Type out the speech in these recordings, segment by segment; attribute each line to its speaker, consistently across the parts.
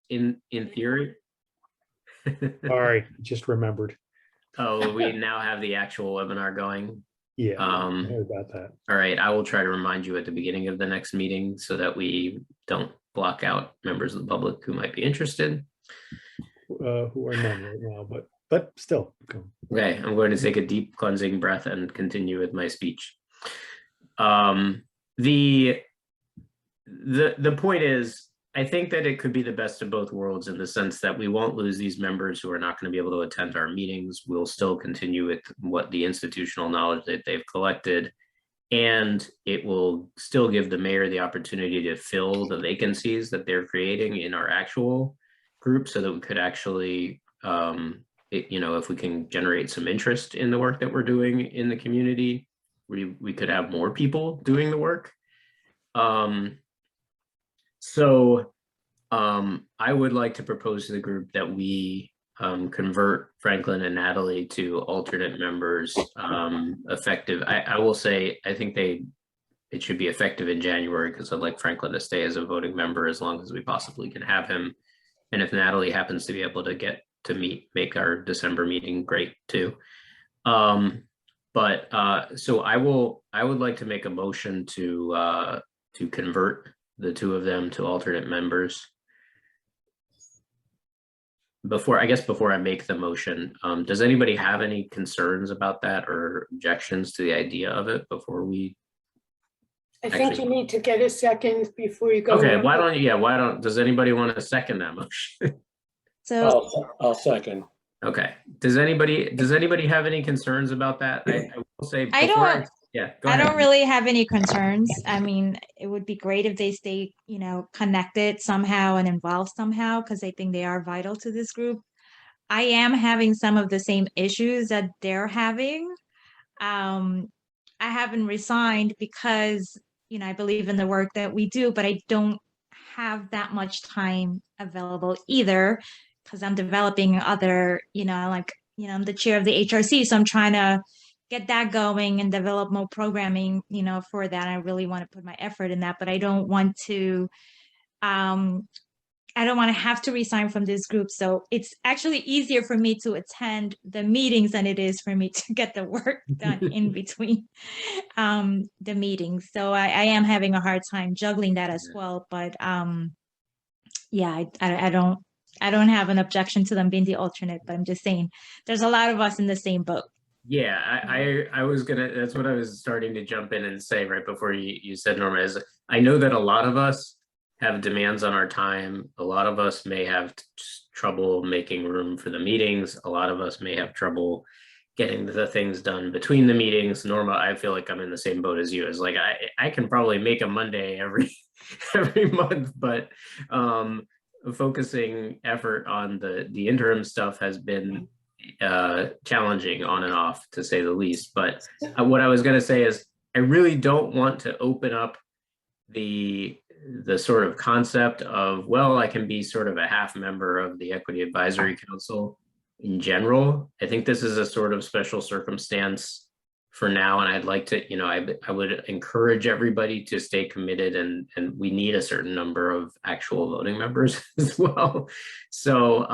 Speaker 1: in theory.
Speaker 2: Sorry, just remembered.
Speaker 1: Oh, we now have the actual webinar going.
Speaker 2: Yeah, I heard about that.
Speaker 1: All right, I will try to remind you at the beginning of the next meeting so that we don't block out members of the public who might be interested.
Speaker 2: Who are none right now, but still.
Speaker 1: Okay, I'm going to take a deep cleansing breath and continue with my speech. The point is, I think that it could be the best of both worlds in the sense that we won't lose these members who are not going to be able to attend our meetings. We'll still continue with what the institutional knowledge that they've collected, and it will still give the mayor the opportunity to fill the vacancies that they're creating in our actual group so that we could actually, if we can generate some interest in the work that we're doing in the community, we could have more people doing the work. I would like to propose to the group that we convert Franklin and Natalie to alternate members effective. I will say, I think it should be effective in January because I'd like Franklin to stay as a voting member as long as we possibly can have him. And if Natalie happens to be able to get to make our December meeting, great too. So I would like to make a motion to convert the two of them to alternate members. Before I make the motion, does anybody have any concerns about that or objections to the idea of it before we?
Speaker 3: I think you need to get a second before you go.
Speaker 1: Okay, does anybody want to second that motion?
Speaker 4: So I'll second.
Speaker 1: Okay. Does anybody have any concerns about that? I will say
Speaker 5: I don't.
Speaker 1: Yeah,
Speaker 5: I don't really have any concerns. I mean, it would be great if they stay, connected somehow and involved somehow, because I think they are vital to this group. I am having some of the same issues that they're having. I haven't resigned because, I believe in the work that we do, but I don't have that much time available either, because I'm developing other, I'm the chair of the HRC, so I'm trying to get that going and develop more programming, for that. I really want to put my effort in that, but I don't want to have to resign from this group. So it's actually easier for me to attend the meetings than it is for me to get the work done in between the meetings. So I am having a hard time juggling that as well. But yeah, I don't have an objection to them being the alternate, but I'm just saying there's a lot of us in the same boat.
Speaker 1: Yeah, I was that's what I was starting to jump in and say right before you said, Norma, is I know that a lot of us have demands on our time. A lot of us may have trouble making room for the meetings. A lot of us may have trouble getting the things done between the meetings. Norma, I feel like I'm in the same boat as you. It's like I can probably make a Monday every month, but focusing effort on the interim stuff has been challenging on and off, to say the least. But what I was going to say is I really don't want to open up the sort of concept of, well, I can be sort of a half member of the Equity Advisory Council in general. I think this is a sort of special circumstance for now, and I'd like to, I would encourage everybody to stay committed, and we need a certain number of actual voting members as well. So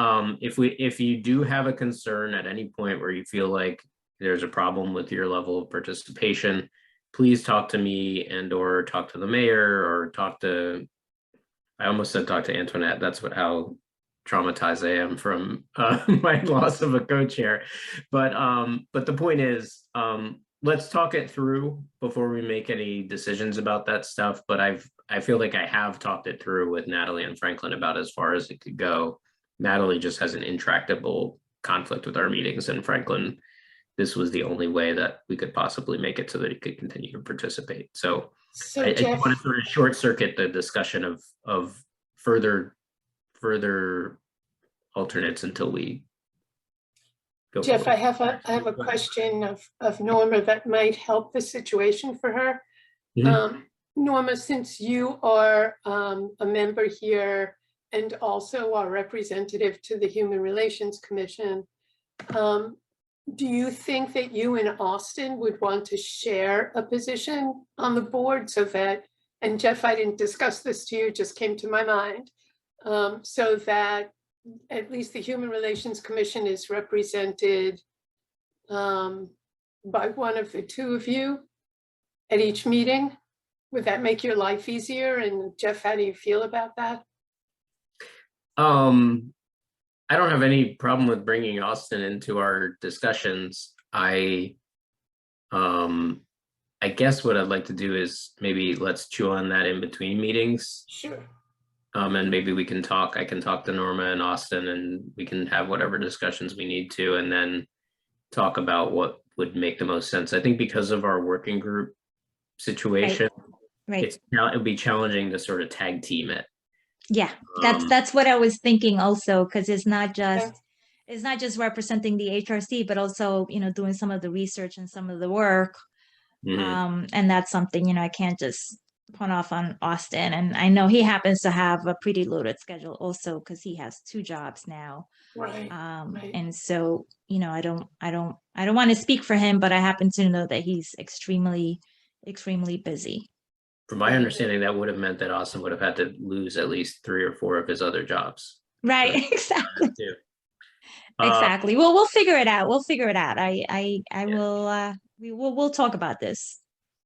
Speaker 1: if you do have a concern at any point where you feel like there's a problem with your level of participation, please talk to me or talk to the mayor or I almost said talk to Antoinette. That's how traumatized I am from my loss of a co-chair. But the point is, let's talk it through before we make any decisions about that stuff. But I feel like I have talked it through with Natalie and Franklin about as far as it could go. Natalie just has an intractable conflict with our meetings, and Franklin, this was the only way that we could possibly make it so that he could continue to participate. So I just want to sort of short circuit the discussion of further alternates until we go
Speaker 3: Jeff,
Speaker 1: forward.
Speaker 3: I have a question of Norma that might help the situation for her.
Speaker 1: Mm-hmm.
Speaker 3: Norma, since you are a member here and also our representative to the Human Relations Commission, do you think that you and Austin would want to share a position on the board so that, and Jeff, I didn't discuss this to you, just came to my mind, so that at least the Human Relations Commission is represented by one of the two of you at each meeting? Would that make your life easier? And Jeff, how do you feel about that?
Speaker 1: I don't have any problem with bringing Austin into our discussions. I guess what I'd like to do is maybe let's chew on that in between meetings.
Speaker 3: Sure.
Speaker 1: And maybe we can talk, I can talk to Norma and Austin and we can have whatever discussions we need to, and then talk about what would make the most sense. I think because of our working group situation,
Speaker 5: Right.
Speaker 1: it'll be challenging to sort of tag team it.
Speaker 5: Yeah,
Speaker 1: Um,
Speaker 5: that's what I was thinking also, because it's not just representing the HRC, but also, doing some of the research and some of the work.
Speaker 1: mhm.
Speaker 5: And that's something, I can't just put off on Austin. And I know he happens to have a pretty loaded schedule also because he has 2 jobs now.
Speaker 3: Right. Right.
Speaker 5: And so, I don't want to speak for him, but I happen to know that he's extremely busy.
Speaker 1: From my understanding, that would have meant that Austin would have had to lose at least 3 or 4 of his other jobs.
Speaker 5: Right, exactly.
Speaker 1: Too.
Speaker 5: Exactly. Well, we'll figure it out. I will, we'll talk about this.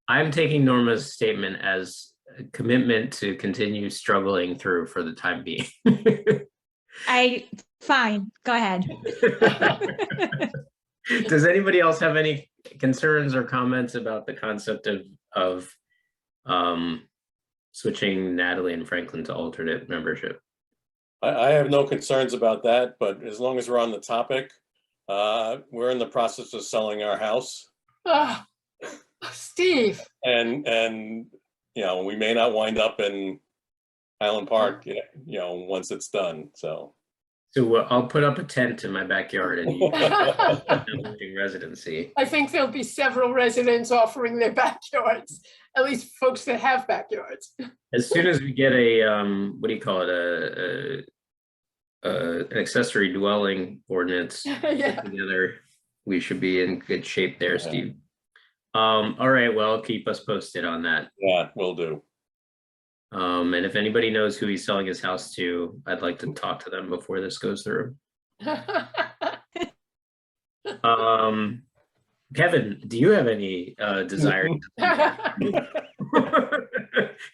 Speaker 1: I'm taking Norma's statement as a commitment to continue struggling through for the time being.
Speaker 5: Fine, go ahead.
Speaker 1: Does anybody else have any concerns or comments about the concept of switching Natalie and Franklin to alternate membership?
Speaker 4: I have no concerns about that, but as long as we're on the topic, we're in the process of selling our house.
Speaker 3: Ah, Steve.
Speaker 4: And we may not wind up in Highland Park, once it's done, so.
Speaker 1: So I'll put up a tent in my backyard and you residency.
Speaker 3: I think there'll be several residents offering their backyards, at least folks that have backyards.
Speaker 1: As soon as we get a what do you call it, an accessory dwelling ordinance
Speaker 3: Yeah.
Speaker 1: together, we should be in good shape there, Steve. All right, well, keep us posted on that.
Speaker 4: Yeah, will do.
Speaker 1: And if anybody knows who he's selling his house to, I'd like to talk to them before this goes through. Kevin, do you have any desire?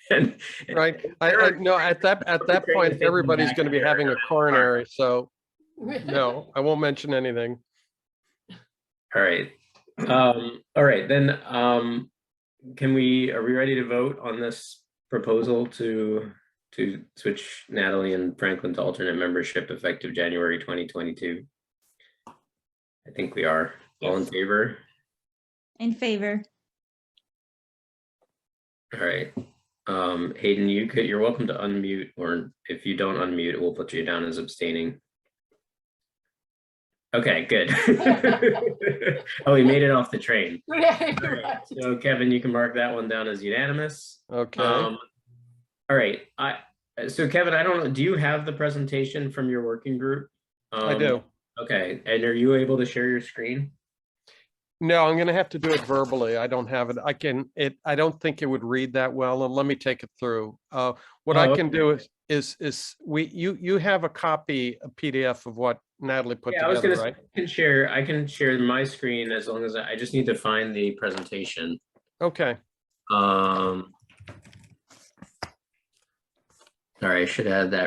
Speaker 1: And-
Speaker 6: Right. I no, at that point, everybody's going to be having a coronary. So no, I won't mention anything.
Speaker 1: All right. All right, then, are we ready to vote on this proposal to switch Natalie and Franklin to alternate membership effective January 2022? I think we are. All in favor?
Speaker 5: In favor.
Speaker 1: All right. Hayden, you're welcome to unmute, or if you don't unmute, we'll put you down as abstaining. Okay, good. Oh, he made it off the train.
Speaker 3: Right,
Speaker 1: All right,
Speaker 3: right.
Speaker 1: so Kevin, you can mark that one down as unanimous.
Speaker 6: Okay.
Speaker 1: All right. So Kevin, I don't know, do you have the presentation from your working group?
Speaker 6: I do.
Speaker 1: Okay, and are you able to share your screen?
Speaker 6: No, I'm going to have to do it verbally. I don't have it. I don't think it would read that well. And let me take it through. What I can do is you have a copy, a PDF of what Natalie put
Speaker 1: Yeah, I was
Speaker 6: together,
Speaker 1: gonna
Speaker 6: right?
Speaker 1: I can share my screen as long as I just need to find the presentation.
Speaker 6: Okay.
Speaker 1: Sorry, I should have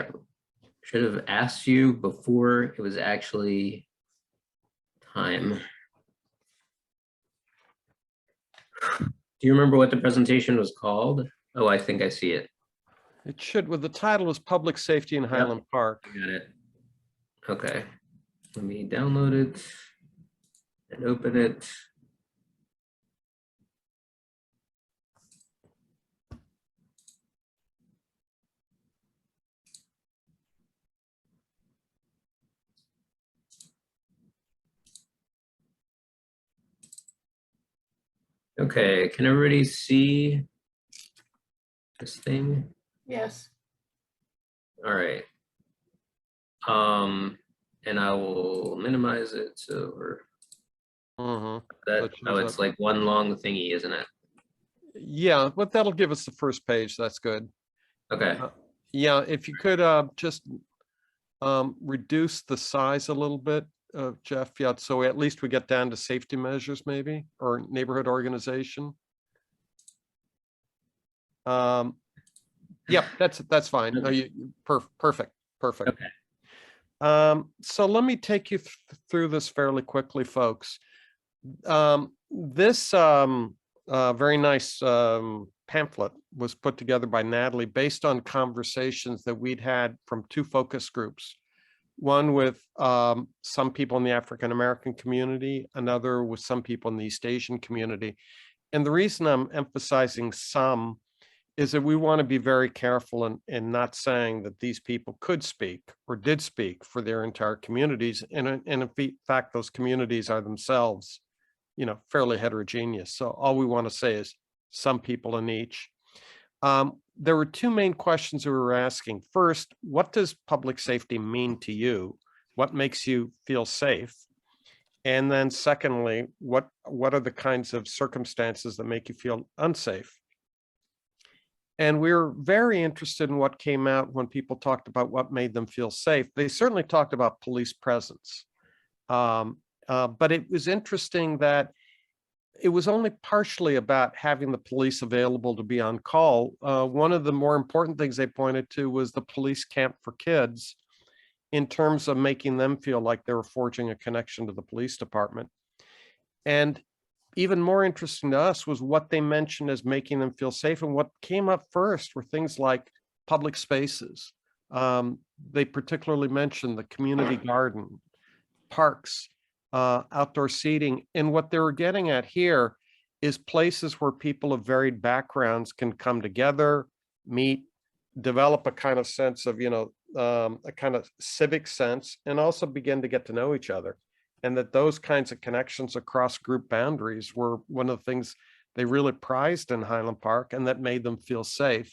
Speaker 1: asked you before it was actually time. Do you remember what the presentation was called? Oh, I think I see it.
Speaker 6: It should, the title is Public Safety in Highland Park.
Speaker 1: I got it. Okay, let me download it and open it. Okay, can everybody see this thing?
Speaker 3: Yes.
Speaker 1: All right. And I will minimize it so that it's like one long thingy, isn't it?
Speaker 6: Yeah, but that'll give us the first page. That's good.
Speaker 1: Okay.
Speaker 6: Yeah, if you could just reduce the size a little bit, Jeff, yeah, so at least we get down to safety measures maybe, or neighborhood organization. Yep, that's fine. No, perfect.
Speaker 1: Okay.
Speaker 6: So let me take you through this fairly quickly, folks. This very nice pamphlet was put together by Natalie based on conversations that we'd had from two focus groups. One with some people in the African American community, another with some people in the East Asian community. And the reason I'm emphasizing some is that we want to be very careful in not saying that these people could speak or did speak for their entire communities. And in fact, those communities are themselves, fairly heterogeneous. So all we want to say is some people in each. There were two main questions we were asking. First, what does public safety mean to you? What makes you feel safe? And then secondly, what are the kinds of circumstances that make you feel unsafe? And we were very interested in what came out when people talked about what made them feel safe. They certainly talked about police presence. But it was interesting that it was only partially about having the police available to be on call. One of the more important things they pointed to was the police camp for kids in terms of making them feel like they were forging a connection to the police department. And even more interesting to us was what they mentioned as making them feel safe. And what came up first were things like public spaces. They particularly mentioned the community garden, parks, outdoor seating. And what they were getting at here is places where people of varied backgrounds can come together, meet, develop a kind of sense of, a kind of civic sense, and also begin to get to know each other. And that those kinds of connections across group boundaries were one of the things they really prized in Highland Park and that made them feel safe.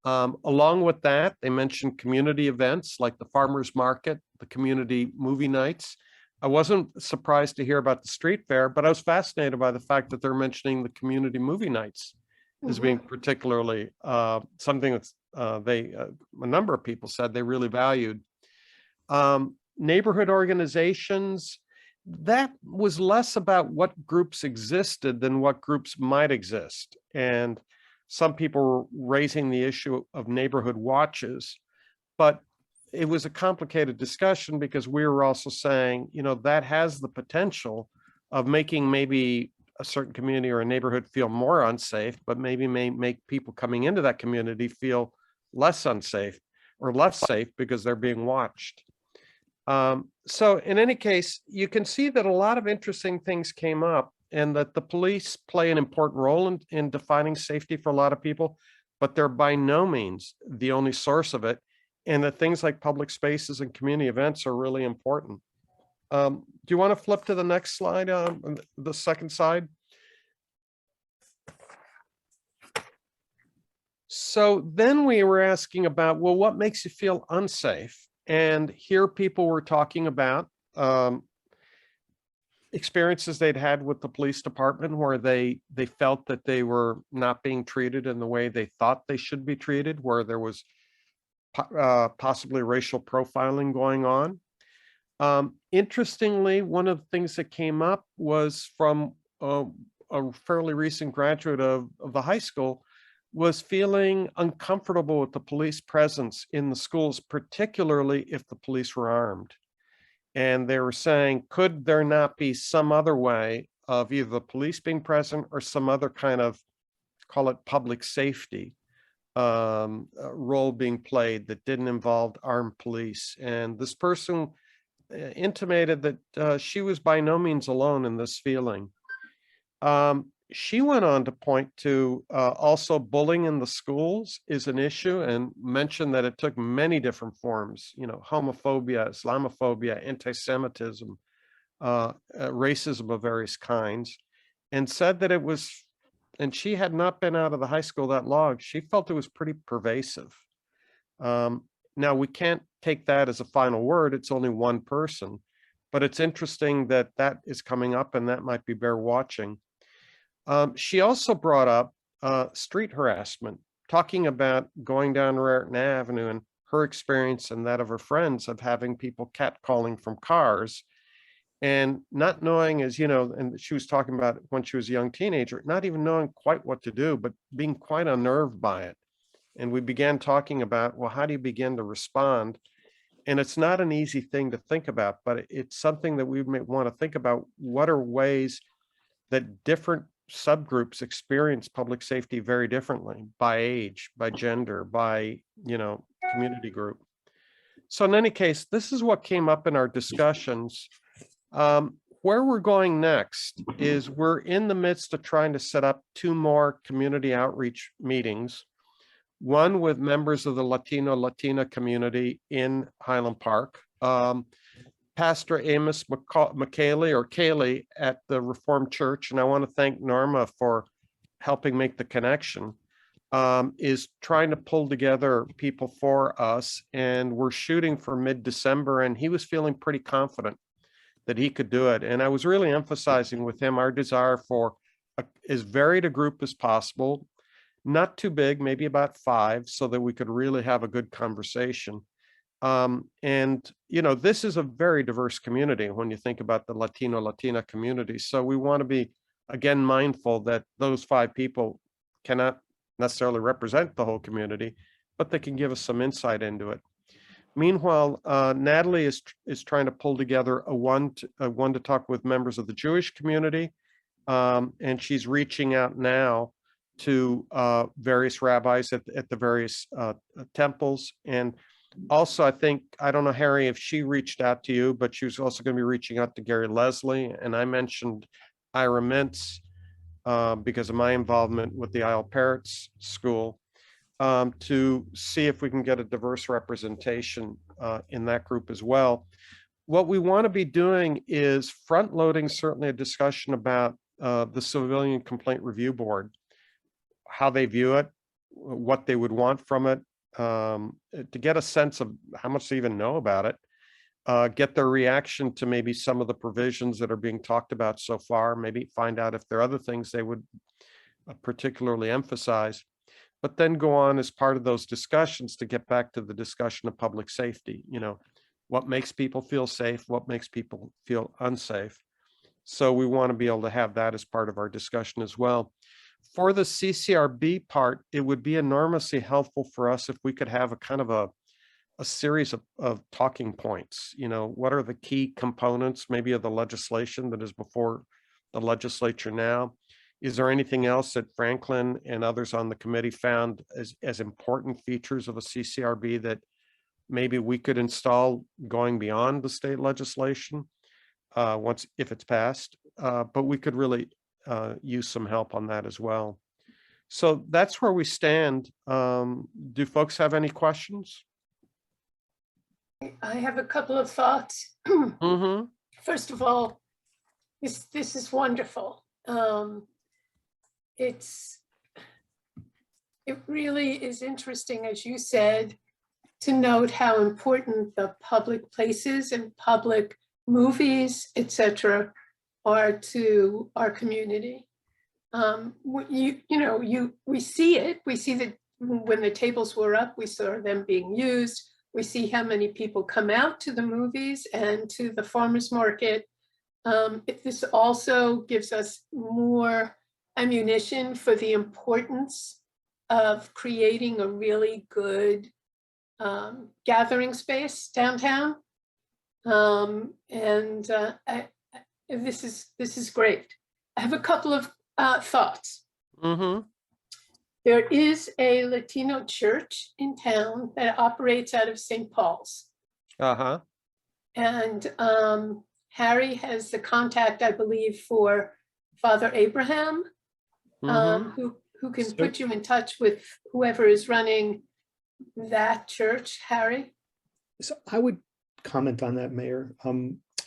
Speaker 6: Along with that, they mentioned community events like the farmers market, the community movie nights. I wasn't surprised to hear about the street fair, but I was fascinated by the fact that they're mentioning the community movie nights as being particularly something that's a number of people said they really valued. Neighborhood organizations, that was less about what groups existed than what groups might exist. And some people were raising the issue of neighborhood watches, but it was a complicated discussion because we were also saying, that has the potential of making maybe a certain community or a neighborhood feel more unsafe, but maybe may make people coming into that community feel less unsafe or less safe because they're being watched. So in any case, you can see that a lot of interesting things came up and that the police play an important role in defining safety for a lot of people, but they're by no means the only source of it. And that things like public spaces and community events are really important. Do you want to flip to the next slide, the second side? So then we were asking about, well, what makes you feel unsafe? And here people were talking about experiences they'd had with the police department where they felt that they were not being treated in the way they thought they should be treated, where there was possibly racial profiling going on. Interestingly, one of the things that came up was from a fairly recent graduate of the high school was feeling uncomfortable with the police presence in the schools, particularly if the police were armed. And they were saying, could there not be some other way of either the police being present or some other kind of, call it public safety role being played that didn't involve armed police? And this person intimated that she was by no means alone in this feeling. She went on to point to also bullying in the schools is an issue and mentioned that it took many different forms, homophobia, Islamophobia, anti-Semitism, racism of various kinds, and said that it was, and she had not been out of the high school that long, she felt it was pretty pervasive. Now, we can't take that as a final word. It's only one person, but it's interesting that that is coming up and that might be bear watching. She also brought up street harassment talking about going down Raritan Avenue and her experience and that of her friends of having people catcalling from cars. And not knowing, as you know, and she was talking about when she was a young teenager, not even knowing quite what to do, but being quite unnerved by it. And we began talking about, well, how do you begin to respond? And it's not an easy thing to think about, but it's something that we may want to think about. What are ways that different subgroups experience public safety very differently by age, by gender, by, community group. So in any case, this is what came up in our discussions. Where we're going next is we're in the midst of trying to set up 2 more community outreach meetings. One with members of the Latina community in Highland Park. Pastor Amos McKaylee or Kaylee at the Reformed Church, and I want to thank Norma for helping make the connection, is trying to pull together people for us, and we're shooting for mid-December, and he was feeling pretty confident that he could do it. And I was really emphasizing with him our desire for as varied a group as possible, not too big, maybe about 5, so that we could really have a good conversation. And this is a very diverse community when you think about the Latina community. So we want to be, again, mindful that those 5 people cannot necessarily represent the whole community, but they can give us some insight into it. Meanwhile, Natalie is trying to pull together a one to talk with members of the Jewish community, and she's reaching out now to various rabbis at the various temples. And also, I don't know, Harry, if she reached out to you, but she was also going to be reaching out to Gary Leslie. And I mentioned Ira Mintz because of my involvement with the Isle Parrots School, to see if we can get a diverse representation in that group as well. What we want to be doing is front loading certainly a discussion about the Civilian Complaint Review Board, how they view it, what they would want from it, to get a sense of how much they even know about it, get their reaction to maybe some of the provisions that are being talked about so far, maybe find out if there are other things they would particularly emphasize, but then go on as part of those discussions to get back to the discussion of public safety. What makes people feel safe, what makes people feel unsafe. So we want to be able to have that as part of our discussion as well. For the CCRB part, it would be enormously helpful for us if we could have a kind of a series of talking points. What are the key components maybe of the legislation that is before the legislature now? Is there anything else that Franklin and others on the committee found as important features of a CCRB that maybe we could install going beyond the state legislation if it's passed? But we could really use some help on that as well. So that's where we stand. Do folks have any questions?
Speaker 3: I have a couple of thoughts.
Speaker 6: Mm-hmm.
Speaker 3: First of all, this is wonderful. It really is interesting, as you said, to note how important the public places and public movies, etc., are to our community. We see it. We see that when the tables were up, we saw them being used. We see how many people come out to the movies and to the farmers market. This also gives us more ammunition for the importance of creating a really good gathering space downtown. This is great. I have a couple of thoughts.
Speaker 6: Mm-hmm.
Speaker 3: There is a Latino church in town that operates out of St. Paul's.
Speaker 6: Uh-huh.
Speaker 3: And Harry has the contact, I believe, for Father Abraham,
Speaker 6: Mm-hmm.
Speaker 3: who can put you in touch with whoever is running that church, Harry.
Speaker 2: So I would comment on that, Mayor.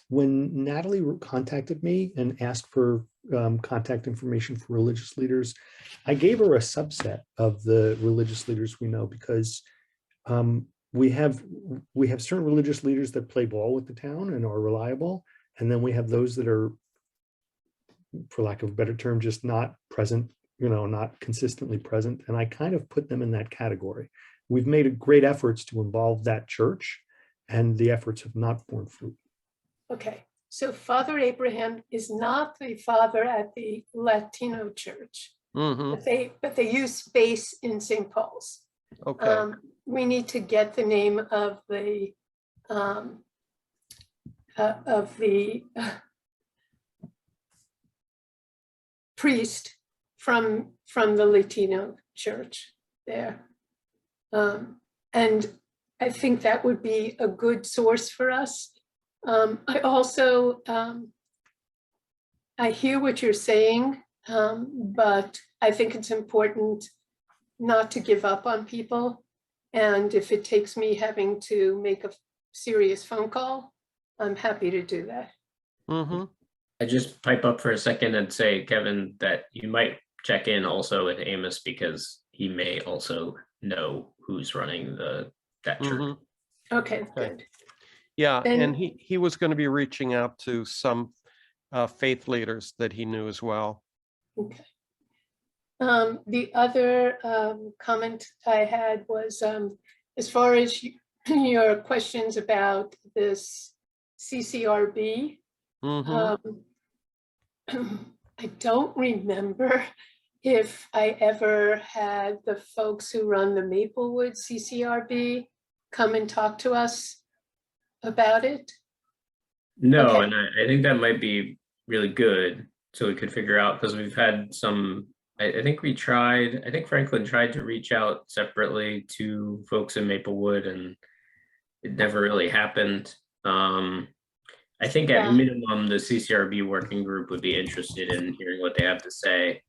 Speaker 2: When Natalie contacted me and asked for contact information for religious leaders, I gave her a subset of the religious leaders we know, because we have certain religious leaders that play ball with the town and are reliable, and then we have those that are, for lack of a better term, just not present not consistently present. And I kind of put them in that category. We've made great efforts to involve that church, and the efforts have not borne fruit.
Speaker 3: Okay, so Father Abraham is not the father at the Latino church,
Speaker 6: Mm-hmm.
Speaker 3: but they use space in St. Paul's.
Speaker 6: Okay.
Speaker 3: We need to get the name of the priest from the Latino church there. And I think that would be a good source for us. I also, I hear what you're saying, but I think it's important not to give up on people. And if it takes me having to make a serious phone call, I'm happy to do that.
Speaker 6: Mm-hmm.
Speaker 1: I just pipe up for a second and say, Kevin, that you might check in also with Amos, because he may also know who's running that church.
Speaker 6: Mm-hmm.
Speaker 3: Okay, good.
Speaker 6: Yeah,
Speaker 3: Then-
Speaker 6: and he was going to be reaching out to some faith leaders that he knew as well.
Speaker 3: Okay. The other comment I had was, as far as your questions about this CCRB,
Speaker 6: Mm-hmm.
Speaker 3: I don't remember if I ever had the folks who run the Maplewood CCRB come and talk to us about it.
Speaker 1: No,
Speaker 3: Okay.
Speaker 1: and I think that might be really good, so we could figure out, because we've had some, I think Franklin tried to reach out separately to folks in Maplewood, and it never really happened. I think at
Speaker 3: Yeah.
Speaker 1: minimum, the CCRB working group would be interested in hearing what they have to say.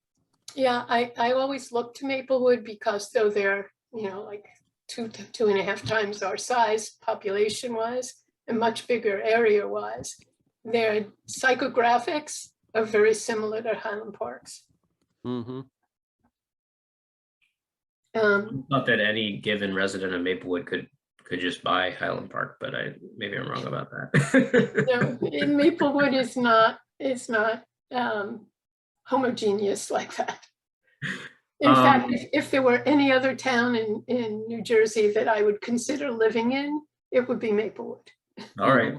Speaker 3: Yeah, I always look to Maplewood because though they're, like 2.5 times our size population-wise, and much bigger area-wise, their psychographics are very similar to Highland Park's.
Speaker 6: Mm-hmm.
Speaker 1: Not that any given resident of Maplewood could just buy Highland Park, but maybe I'm wrong about that.
Speaker 3: In Maplewood is not homogeneous like that. In fact, if there were any other town in New Jersey that I would consider living in, it would be Maplewood.
Speaker 1: All right.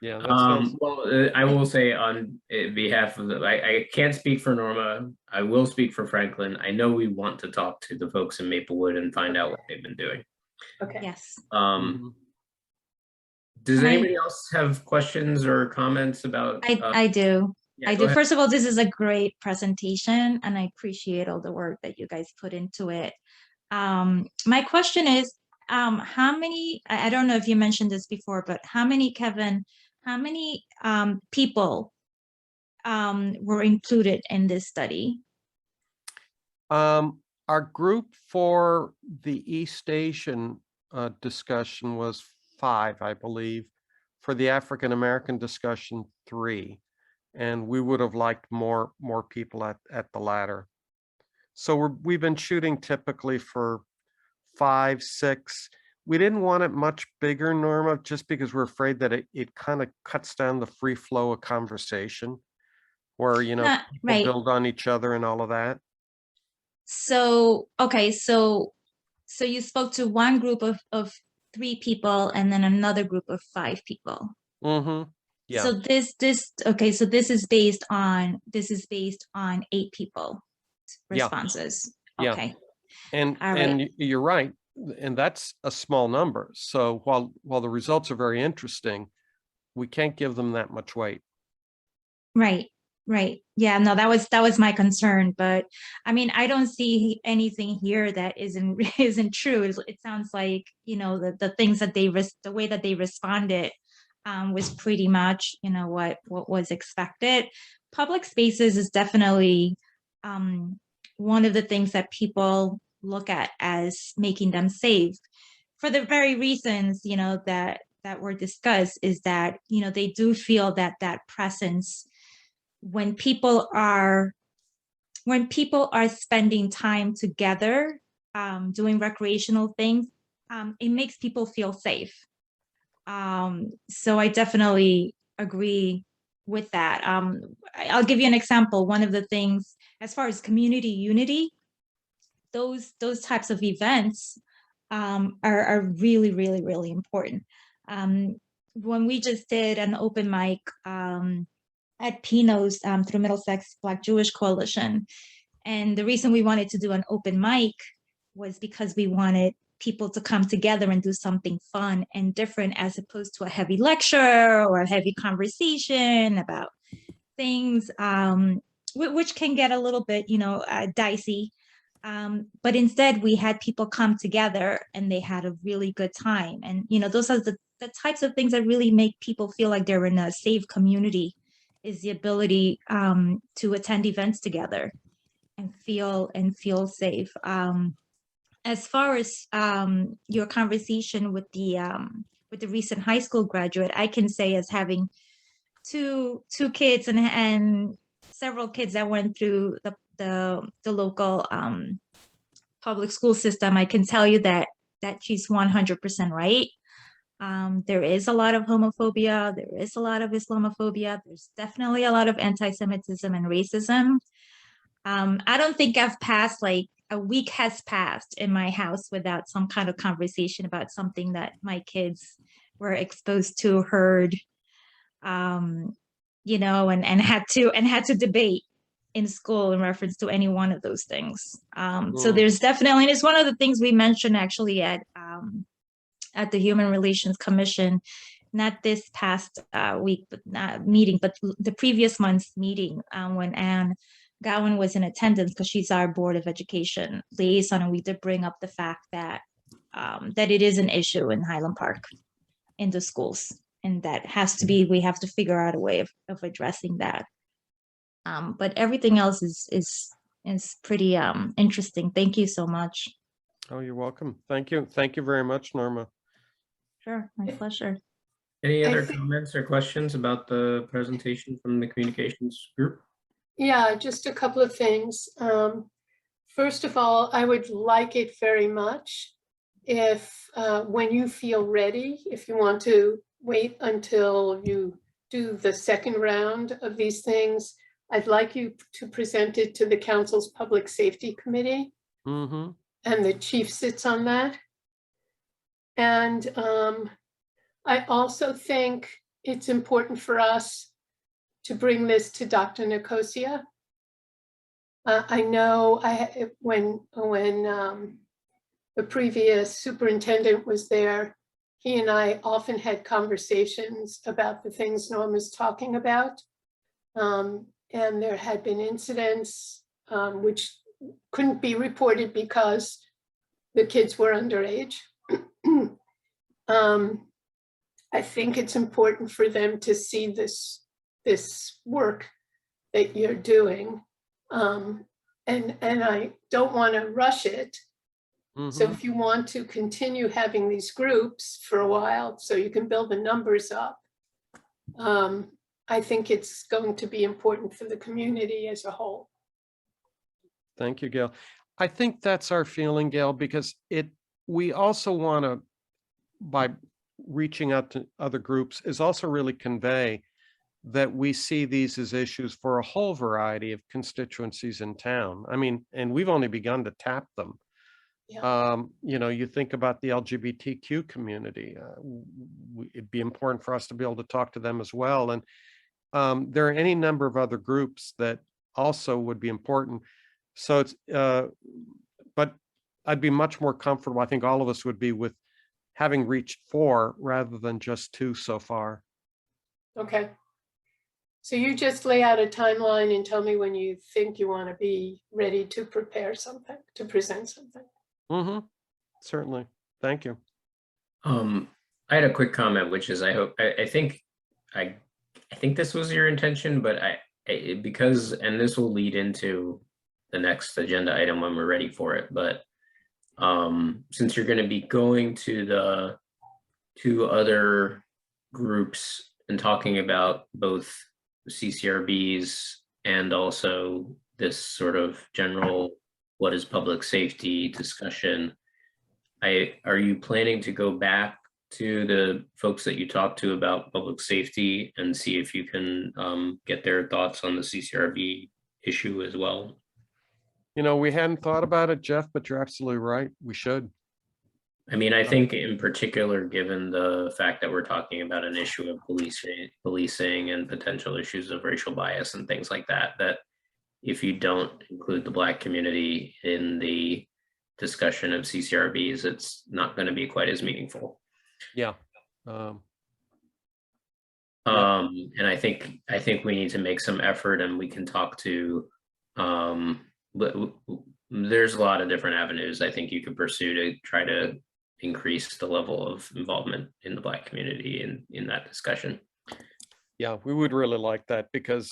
Speaker 6: Yeah, that sounds.
Speaker 1: Well, I will say on behalf of I can't speak for Norma. I will speak for Franklin. I know we want to talk to the folks in Maplewood and find out what they've been doing.
Speaker 3: Okay.
Speaker 5: Yes.
Speaker 6: Mhm.
Speaker 1: Does
Speaker 5: And
Speaker 1: anybody else have questions or comments about?
Speaker 5: I do.
Speaker 1: Yeah,
Speaker 5: I
Speaker 1: go
Speaker 5: do.
Speaker 1: ahead.
Speaker 5: First of all, this is a great presentation, and I appreciate all the work that you guys put into it. My question is, how many, I don't know if you mentioned this before, but how many, Kevin, how many people were included in this study?
Speaker 6: Our group for the East Asian discussion was 5, I believe. For the African American discussion, 3. And we would have liked more people at the latter. So we've been shooting typically for 5, 6. We didn't want it much bigger, Norma, just because we're afraid that it kind of cuts down the free flow of conversation, where people
Speaker 5: Right.
Speaker 6: build on each other and all of that.
Speaker 5: So, okay, so you spoke to one group of 3 people and then another group of 5 people.
Speaker 6: Mm-hmm. Yeah.
Speaker 5: So okay, so this is based on 8 people responses.
Speaker 6: Yeah.
Speaker 5: Okay.
Speaker 6: And
Speaker 5: All right.
Speaker 6: you're right, and that's a small number. So while the results are very interesting, we can't give them that much weight.
Speaker 5: Right. Yeah, no, that was my concern, but I mean, I don't see anything here that isn't true. It sounds like, the things that the way that they responded was pretty much, what was expected. Public spaces is definitely one of the things that people look at as making them safe, for the very reasons, that were discussed, is that, they do feel that presence when people are spending time together, doing recreational things, it makes people feel safe. So I definitely agree with that. I'll give you an example. One of the things, as far as community unity, those types of events are really, really, really important. When we just did an open mic at Pino's through Middlesex Black Jewish Coalition, and the reason we wanted to do an open mic was because we wanted people to come together and do something fun and different, as opposed to a heavy lecture or a heavy conversation about things, which can get a little bit, dicey. But instead, we had people come together and they had a really good time. And, those are the types of things that really make people feel like they're in a safe community, is the ability to attend events together and feel safe. As far as your conversation with the recent high school graduate, I can say, as having two kids and several kids that went through the local public school system, I can tell you that she's 100% right. There is a lot of homophobia. There is a lot of Islamophobia. There's definitely a lot of anti-Semitism and racism. I don't think I've passed, like, a week has passed in my house without some kind of conversation about something that my kids were exposed to, heard, and had to debate in school in reference to any one of those things. So there's definitely, and it's one of the things we mentioned actually at the Human Relations Commission, not this past week, but meeting, but the previous month's meeting, when Anne Gowan was in attendance, because she's our Board of Education liaison, and we did bring up the fact that that it is an issue in Highland Park in the schools, and that has to be, we have to figure out a way of addressing that. But everything else is pretty interesting. Thank you so much.
Speaker 6: Oh, you're welcome. Thank you. Thank you very much, Norma.
Speaker 5: Sure, my pleasure.
Speaker 1: Any
Speaker 3: I
Speaker 1: other
Speaker 3: think-
Speaker 1: comments or questions about the presentation from the communications group?
Speaker 3: Yeah, just a couple of things. First of all, I would like it very much if, when you feel ready, if you want to wait until you do the second round of these things, I'd like you to present it to the council's Public Safety Committee,
Speaker 6: Mm-hmm.
Speaker 3: and the chief sits on that. And I also think it's important for us to bring this to Dr. Nicosia. I know when the previous superintendent was there, he and I often had conversations about the things Norma's talking about. And there had been incidents which couldn't be reported because the kids were underage. I think it's important for them to see this work that you're doing. And I don't want to rush it. So if you want to continue having these groups for a while, so you can build the numbers up, I think it's going to be important for the community as a whole.
Speaker 6: Thank you, Gail. I think that's our feeling, Gail, because we also want to, by reaching out to other groups, is also really convey that we see these as issues for a whole variety of constituencies in town. I mean, and we've only begun to tap them.
Speaker 3: Yeah.
Speaker 6: You think about the LGBTQ community. It'd be important for us to be able to talk to them as well. And there are any number of other groups that also would be important. So it's, but I'd be much more comfortable, I think all of us would be, with having reached 4 rather than just 2 so far.
Speaker 3: Okay. So you just lay out a timeline and tell me when you think you want to be ready to prepare something, to present something.
Speaker 6: Mm-hmm. Certainly. Thank you.
Speaker 1: I had a quick comment, which is I think this was your intention, but because, and this will lead into the next agenda item when we're ready for it, but since you're going to be going to the 2 other groups and talking about both CCRBs and also this sort of general what is public safety discussion, are you planning to go back to the folks that you talked to about public safety and see if you can get their thoughts on the CCRB issue as well.
Speaker 6: You know, we hadn't thought about it, Jeff, but you're absolutely right. We should.
Speaker 1: I mean, I think in particular, given the fact that we're talking about an issue of policing and potential issues of racial bias and things like that, that if you don't include the Black community in the discussion of CCRBs, it's not going to be quite as meaningful.
Speaker 6: Yeah.
Speaker 1: And I think we need to make some effort, and we can talk to, but there's a lot of different avenues I think you could pursue to try to increase the level of involvement in the Black community in that discussion.
Speaker 6: Yeah, we would really like that because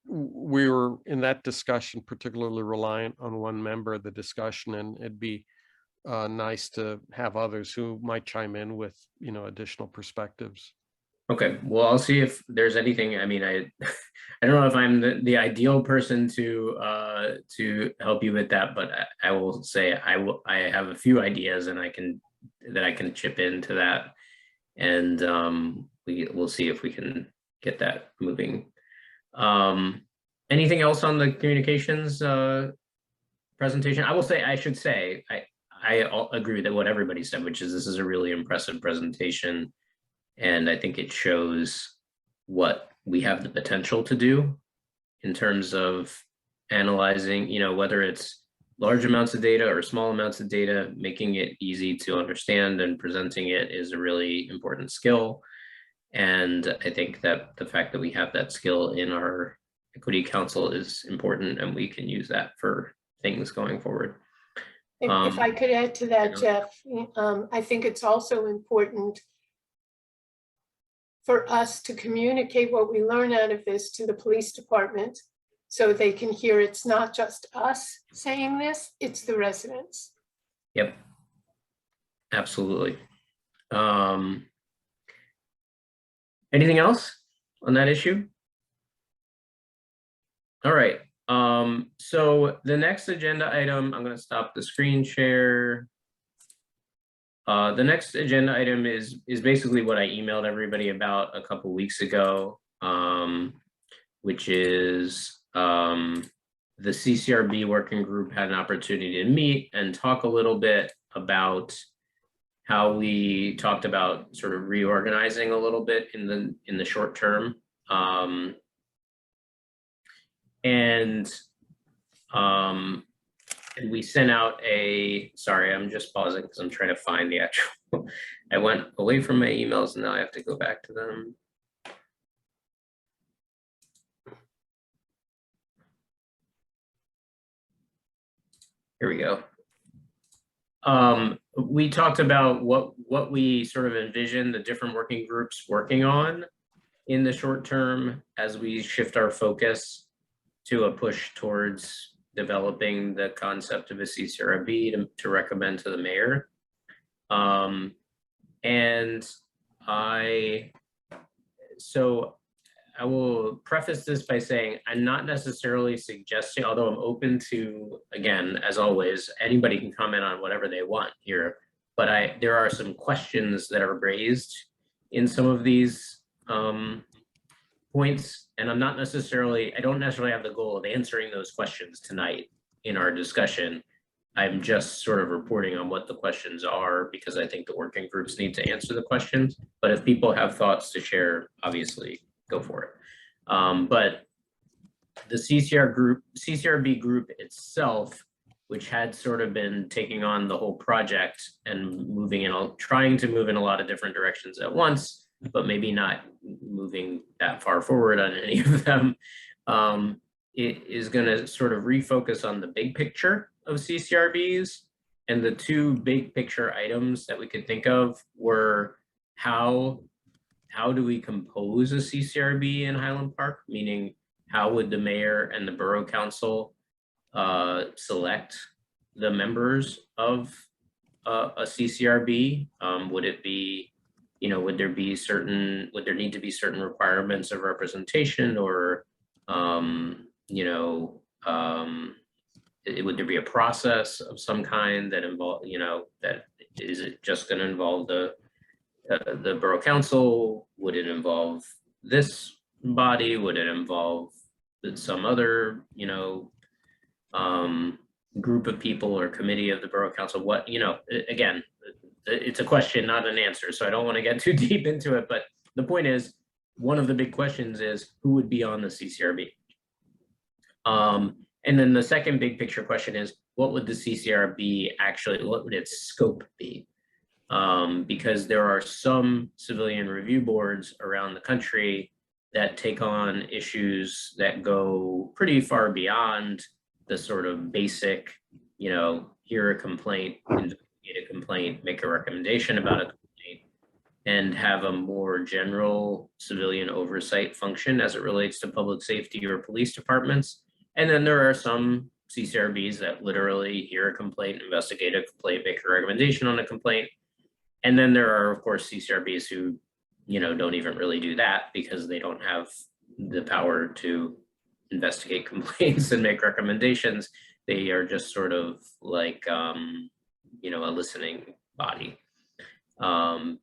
Speaker 6: we were in that discussion particularly reliant on one member of the discussion, and it'd be nice to have others who might chime in with, you know, additional perspectives.
Speaker 1: Okay, well, I'll see if there's anything. I mean, I don't know if I'm the ideal person to help you with that, but I will say I have a few ideas, and I can chip into that, and we'll see if we can get that moving. Anything else on the communications presentation? I should say I agree with what everybody said, which is this is a really impressive presentation. And I think it shows what we have the potential to do in terms of analyzing, you know, whether it's large amounts of data or small amounts of data, making it easy to understand and presenting it is a really important skill. And I think that the fact that we have that skill in our equity council is important, and we can use that for things going forward.
Speaker 3: If I could add to that, Jeff, I think it's also important for us to communicate what we learn out of this to the police department so they can hear it's not just us saying this, it's the residents.
Speaker 1: Yep, absolutely. Anything else on that issue? All right, so the next agenda item, I'm going to stop the screen share. The next agenda item is basically what I emailed everybody about a couple weeks ago, which is the CCRB working group had an opportunity to meet and talk a little bit about how we talked about sort of reorganizing a little bit in the short term. And we sent out sorry, I'm just pausing because I'm trying to find the actual, I went away from my emails and now I have to go back to them. Here we go. We talked about what we sort of envision the different working groups working on in the short term as we shift our focus to a push towards developing the concept of a CCRB to recommend to the mayor. So I will preface this by saying I'm not necessarily suggesting, although I'm open to, again, as always, anybody can comment on whatever they want here, but there are some questions that are raised in some of these points, and I don't necessarily have the goal of answering those questions tonight in our discussion. I'm just sort of reporting on what the questions are because I think the working groups need to answer the questions. But if people have thoughts to share, obviously go for it. But the CCRB group itself, which had sort of been taking on the whole project and trying to move in a lot of different directions at once, but maybe not moving that far forward on any of them, it is going to sort of refocus on the big picture of CCRBs. And the two big picture items that we could think of were how do we compose a CCRB in Highland Park? Meaning, how would the mayor and the borough council select the members of a CCRB? Would it be, you know, would there need to be certain requirements of representation or, you know, would there be a process of some kind that involve, you know, that is it just going to involve the borough council? Would it involve this body? Would it involve some other, you know, group of people or committee of the borough council? What, you know, again, it's a question, not an answer. So I don't want to get too deep into it, but the point is, one of the big questions is who would be on the CCRB? And then the second big picture question is, what would the CCRB actually, what would its scope be? Because there are some civilian review boards around the country that take on issues that go pretty far beyond the sort of basic, you know, hear a complaint, investigate a complaint, make a recommendation about a complaint, and have a more general civilian oversight function as it relates to public safety or police departments. And then there are some CCRBs that literally hear a complaint, investigate a complaint, make a recommendation on a complaint. And then there are, of course, CCRBs who, you know, don't even really do that because they don't have the power to investigate complaints and make recommendations. They are just sort of like, you know, a listening body.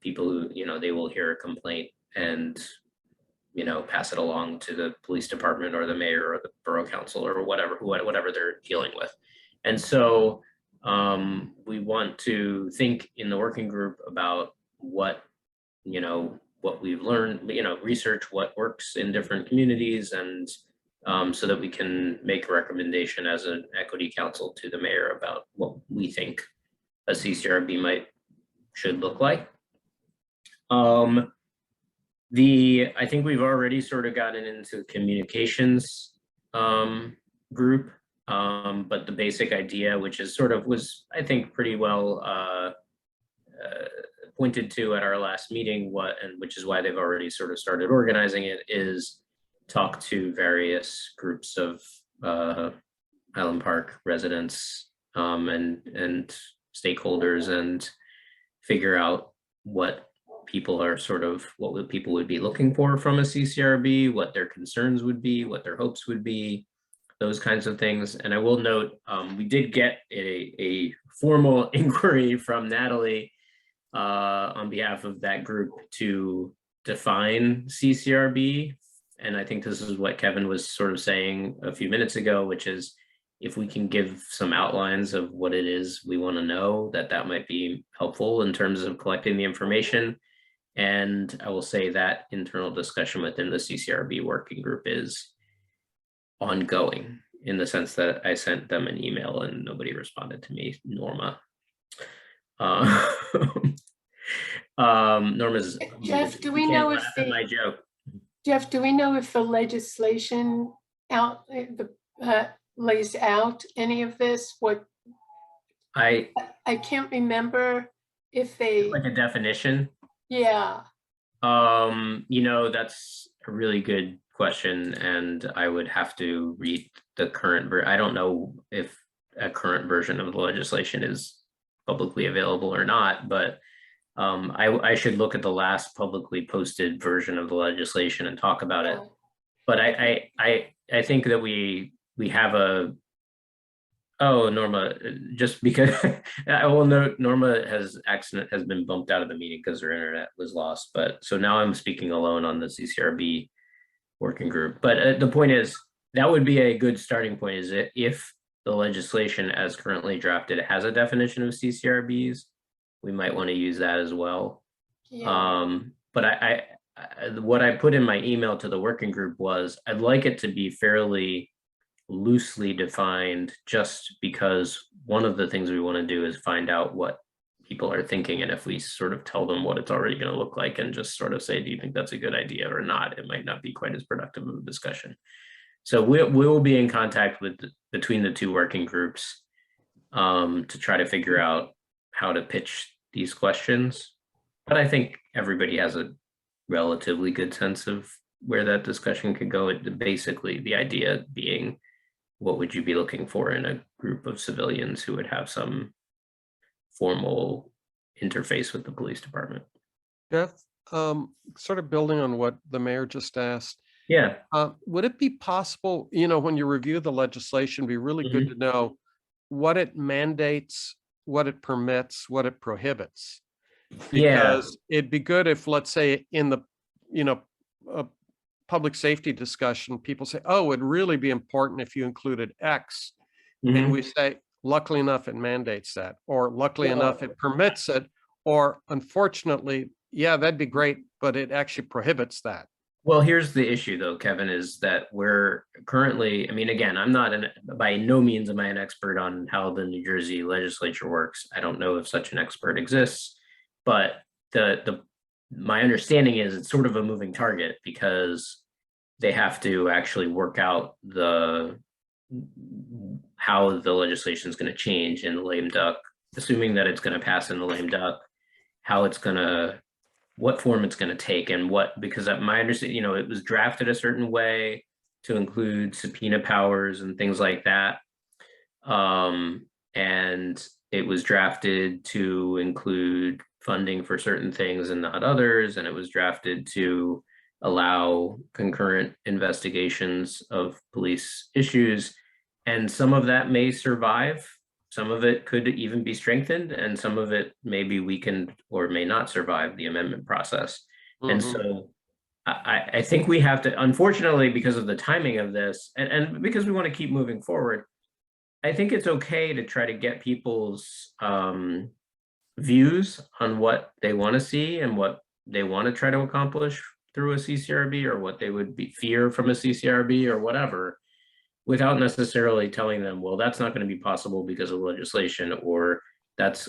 Speaker 1: People who, you know, they will hear a complaint and, you know, pass it along to the police department or the mayor or the borough council or whatever they're dealing with. And so we want to think in the working group about what, you know, what we've learned, you know, research what works in different communities, and so that we can make a recommendation as an equity council to the mayor about what we think a CCRB should look like. I think we've already sort of gotten into the communications group, but the basic idea, which is sort of was, I think, pretty well pointed to at our last meeting, which is why they've already sort of started organizing it, is talk to various groups of Highland Park residents and stakeholders and figure out what people are sort of, what people would be looking for from a CCRB, what their concerns would be, what their hopes would be, those kinds of things. And I will note, we did get a formal inquiry from Natalie on behalf of that group to define CCRB. And I think this is what Kevin was sort of saying a few minutes ago, which is if we can give some outlines of what it is we want to know, that might be helpful in terms of collecting the information. And I will say that internal discussion within the CCRB working group is ongoing, in the sense that I sent them an email and nobody responded to me, Norma. Norma's.
Speaker 3: Jeff, do we know if
Speaker 1: my joke?
Speaker 3: Jeff, do we know if the legislation lays out any of this? What I can't remember if they,
Speaker 1: like a definition.
Speaker 3: yeah.
Speaker 1: You know, that's a really good question, and I would have to read the current I don't know if a current version of the legislation is publicly available or not, but I should look at the last publicly posted version of the legislation and talk about it. But I think that we have a, oh, Norma, just because I will note Norma has been bumped out of the meeting because her internet was lost. But so now I'm speaking alone on the CCRB working group. But the point is, that would be a good starting point, is that if the legislation as currently drafted has a definition of CCRBs, we might want to use that as well.
Speaker 3: Yeah.
Speaker 1: But what I put in my email to the working group was I'd like it to be fairly loosely defined, just because one of the things we want to do is find out what people are thinking, and if we sort of tell them what it's already going to look like and just sort of say, do you think that's a good idea or not, it might not be quite as productive of a discussion. So we will be in contact between the two working groups to try to figure out how to pitch these questions. But I think everybody has a relatively good sense of where that discussion could go. Basically, the idea being, what would you be looking for in a group of civilians who would have some formal interface with the police department?
Speaker 6: Jeff, sort of building on what the mayor just asked.
Speaker 1: Yeah.
Speaker 6: Would it be possible, you know, when you review the legislation, be really good to know what it mandates, what it permits, what it prohibits.
Speaker 1: Yeah,
Speaker 6: Because it'd be good if, let's say, in the, you know, public safety discussion, people say, oh, it'd really be important if you included X. And
Speaker 1: mhm.
Speaker 6: we say, luckily enough, it mandates that, or luckily
Speaker 2: Well-
Speaker 6: enough, it permits it, or unfortunately, yeah, that'd be great, but it actually prohibits that.
Speaker 1: Well, here's the issue though, Kevin, is that we're currently, I mean, again, I'm not by no means am I an expert on how the New Jersey legislature works. I don't know if such an expert exists, but my understanding is it's sort of a moving target because they have to actually work out how the legislation is going to change in the lame duck, assuming that it's going to pass in the lame duck, how it's going to, what form it's going to take, and what, because my understanding, it was drafted a certain way to include subpoena powers and things like that. And it was drafted to include funding for certain things and not others. And it was drafted to allow concurrent investigations of police issues. And some of that may survive. Some of it could even be strengthened, and some of it may be weakened or may not survive the amendment process. And
Speaker 6: Mhm.
Speaker 1: so I think we have to, unfortunately, because of the timing of this, and because we want to keep moving forward, I think it's okay to try to get people's views on what they want to see and what they want to try to accomplish through a CCRB, or what they would fear from a CCRB or whatever, without necessarily telling them, well, that's not going to be possible because of legislation, or that's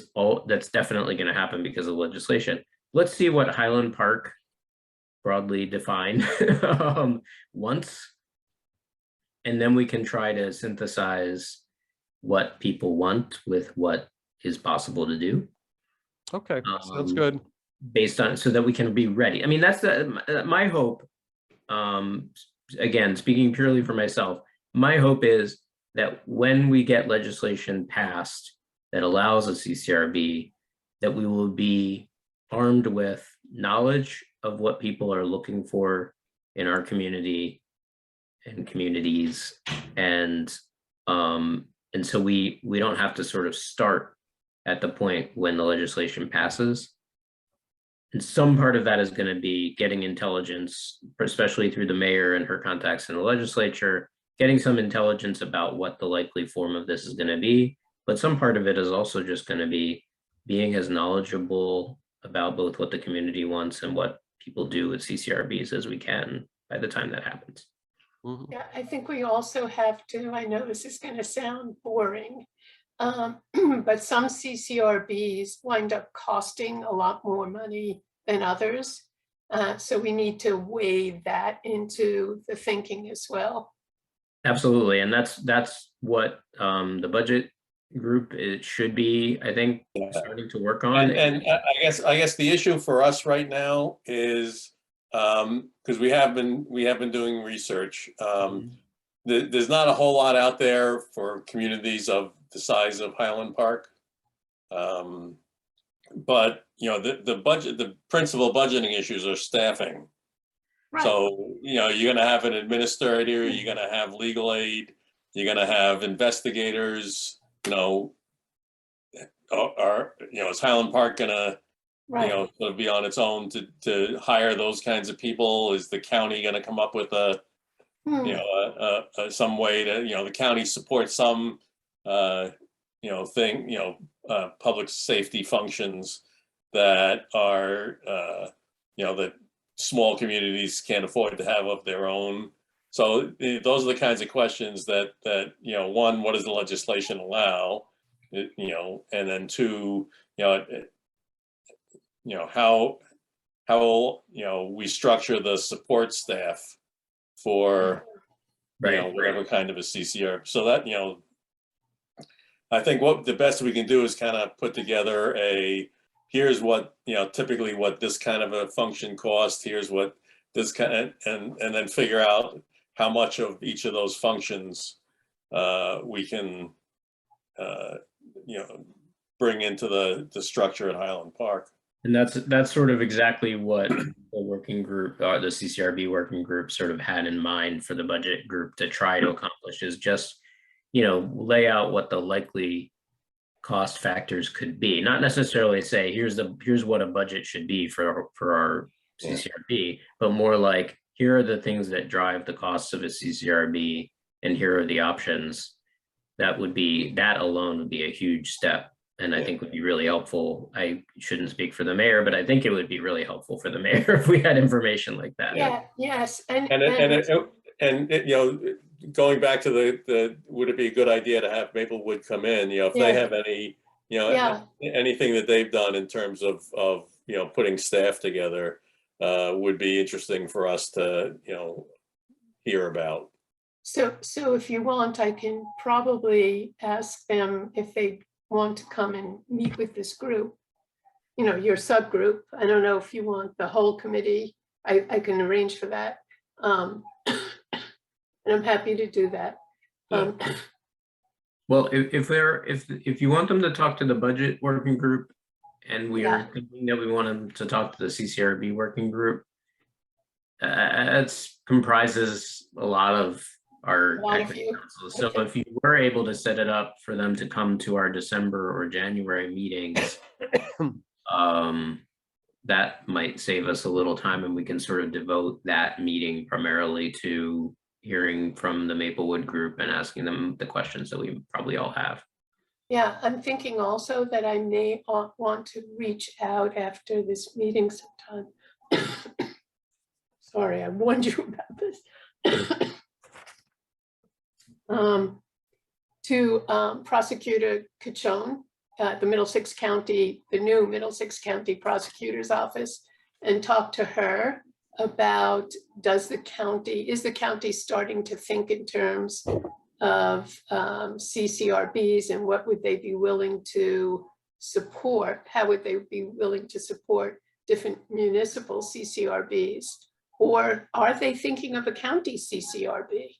Speaker 1: definitely going to happen because of legislation. Let's see what Highland Park broadly defined wants, and then we can try to synthesize what people want with what is possible to do.
Speaker 6: Okay, sounds
Speaker 1: Um,
Speaker 6: good.
Speaker 1: Based on, so that we can be ready. I mean, that's my hope. Again, speaking purely for myself, my hope is that when we get legislation passed that allows a CCRB, that we will be armed with knowledge of what people are looking for in our community and communities, and so we don't have to sort of start at the point when the legislation passes. And some part of that is going to be getting intelligence, especially through the mayor and her contacts in the legislature, getting some intelligence about what the likely form of this is going to be. But some part of it is also just going to be being as knowledgeable about both what the community wants and what people do with CCRBs as we can by the time that happens.
Speaker 6: Mhm.
Speaker 3: Yeah, I think we also have to, I know this is going to sound boring, but some CCRBs wind up costing a lot more money than others. So we need to weigh that into the thinking as well.
Speaker 1: Absolutely, and that's what the budget group it should be, I think, starting to work on.
Speaker 4: And I guess the issue for us right now is because we have been doing research. There's not a whole lot out there for communities of the size of Highland Park. But the principal budgeting issues are staffing.
Speaker 3: Right.
Speaker 4: So, you're gonna have an administrator, you're gonna have legal aid, you're gonna have investigators, is Highland Park gonna,
Speaker 3: Right.
Speaker 4: sort of be on its own to hire those kinds of people? Is the county gonna come up with some way to, the county supports some, public safety functions that are, that small communities can't afford to have of their own. So those are the kinds of questions that one, what does the legislation allow? And then two, how we structure the support staff for whatever kind of a CCR. So that, I think what the best we can do is kind of put together here's what, typically what this kind of a function costs, here's what this kind of, and then figure out how much of each of those functions we can, bring into the structure at Highland Park.
Speaker 1: And that's sort of exactly what the working group, the CCRB working group sort of had in mind for the budget group to try to accomplish, is just lay out what the likely cost factors could be, not necessarily say, here's what a budget should be for our
Speaker 4: Yeah.
Speaker 1: CCRB, but more like, here are the things that drive the costs of a CCRB, and here are the options. That alone would be a huge step, and I
Speaker 4: Yeah.
Speaker 1: think would be really helpful. I shouldn't speak for the mayor, but I think it would be really helpful for the mayor if we had information like that.
Speaker 3: Yeah, yes, and
Speaker 4: going back to the would it be a good idea to have Maplewood come in, if they
Speaker 3: Yeah.
Speaker 4: have any,
Speaker 3: Yeah.
Speaker 4: anything that they've done in terms of putting staff together, would be interesting for us to, hear about.
Speaker 3: So if you want, I can probably ask them if they want to come and meet with this group, your subgroup. I don't know if you want the whole committee. I can arrange for that. And I'm happy to do that.
Speaker 1: Well, if you want them to talk to the budget working group, and we
Speaker 3: Yeah.
Speaker 1: are thinking that we want them to talk to the CCRB working group, it comprises a lot of our
Speaker 3: A lot of
Speaker 1: equity
Speaker 3: you.
Speaker 1: councils. So
Speaker 3: Okay.
Speaker 1: if you were able to set it up for them to come to our December or January meetings, that might save us a little time, and we can sort of devote that meeting primarily to hearing from the Maplewood group and asking them the questions that we probably all have.
Speaker 3: Yeah, I'm thinking also that I may want to reach out after this meeting sometime. Sorry, I warned you about this. To Prosecutor Cachone, the new Middlesex County Prosecutor's Office, and talk to her about, is the county starting to think in terms of CCRBs, and what would they be willing to support? How would they be willing to support different municipal CCRBs? Or are they thinking of a county CCRB?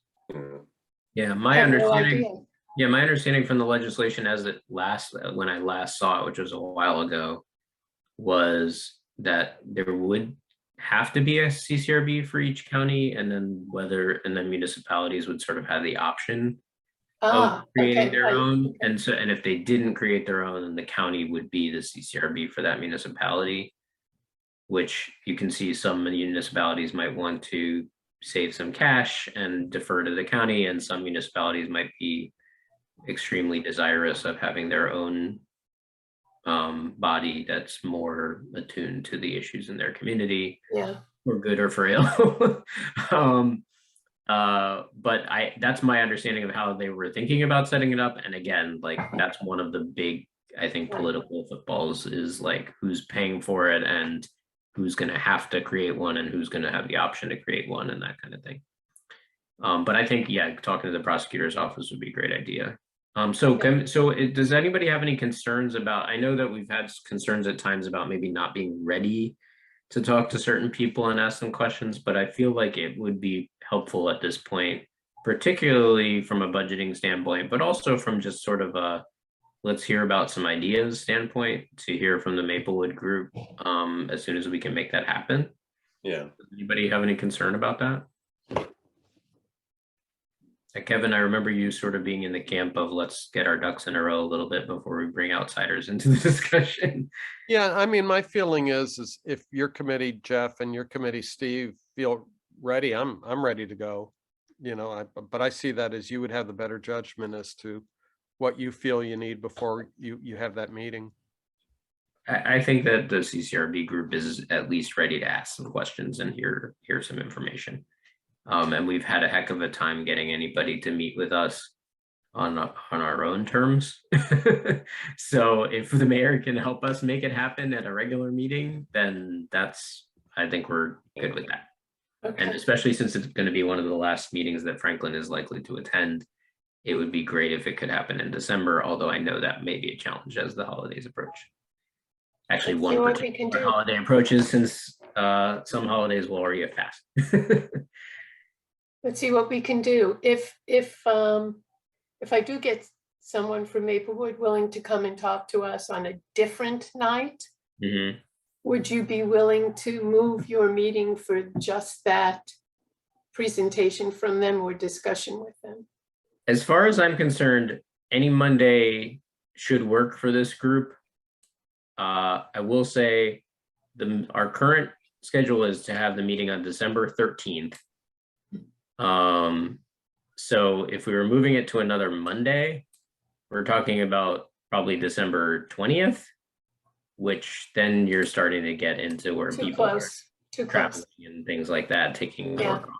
Speaker 1: Yeah,
Speaker 3: I
Speaker 1: my
Speaker 3: have no
Speaker 1: understanding.
Speaker 3: idea.
Speaker 1: Yeah, my understanding from the legislation when I last saw it, which was a while ago, was that there would have to be a CCRB for each county, and then municipalities would sort of have the option of creating their own. And if they didn't create their own, then the county would be the CCRB for that municipality, which you can see some municipalities might want to save some cash and defer to the county, and some municipalities might be extremely desirous of having their own body that's more attuned to the issues in their community,
Speaker 3: Yeah,
Speaker 1: for good or for ill. But that's my understanding of how they were thinking about setting it up. And again, like, that's one of the big, I think, political footballs, is like, who's paying for it, and who's going to have to create one, and who's going to have the option to create one, and that kind of thing. But I think, yeah, talking to the prosecutor's office would be a great idea. Does anybody have any concerns about, I know that we've had concerns at times about maybe not being ready to talk to certain people and ask them questions, but I feel like it would be helpful at this point, particularly from a budgeting standpoint, but also from just sort of a, let's hear about some ideas standpoint, to hear from the Maplewood group as soon as we can make that happen.
Speaker 4: Yeah.
Speaker 1: Does anybody have any concern about that? Kevin, I remember you sort of being in the camp of, let's get our ducks in a row a little bit before we bring outsiders into the discussion.
Speaker 6: Yeah, I mean, my feeling is if your committee, Jeff, and your committee, Steve, feel ready, I'm ready to go. But I see that as you would have the better judgment as to what you feel you need before you have that meeting.
Speaker 1: I think that the CCRB group is at least ready to ask some questions and hear some information. And we've had a heck of a time getting anybody to meet with us on our own terms. So if the mayor can help us make it happen at a regular meeting, then I think we're good with that.
Speaker 3: okay.
Speaker 1: And especially since it's going to be one of the last meetings that Franklin is likely to attend, it would be great if it could happen in December, although I know that may be a challenge as the holidays approach. Actually,
Speaker 3: Let's see
Speaker 1: one
Speaker 3: what we can
Speaker 1: particular
Speaker 3: do.
Speaker 1: holiday approaches, since some holidays will already have passed.
Speaker 3: Let's see what we can do. If I do get someone from Maplewood willing to come and talk to us on a different night,
Speaker 1: Mhm.
Speaker 3: would you be willing to move your meeting for just that presentation from them or discussion with them?
Speaker 1: As far as I'm concerned, any Monday should work for this group. I will say our current schedule is to have the meeting on December 13th. So if we were moving it to another Monday, we're talking about probably December 20th, which then you're starting to get into where
Speaker 3: Too
Speaker 1: people are
Speaker 3: close, too
Speaker 1: traveling
Speaker 3: close.
Speaker 1: and things like that, taking
Speaker 3: Yeah.
Speaker 1: work off.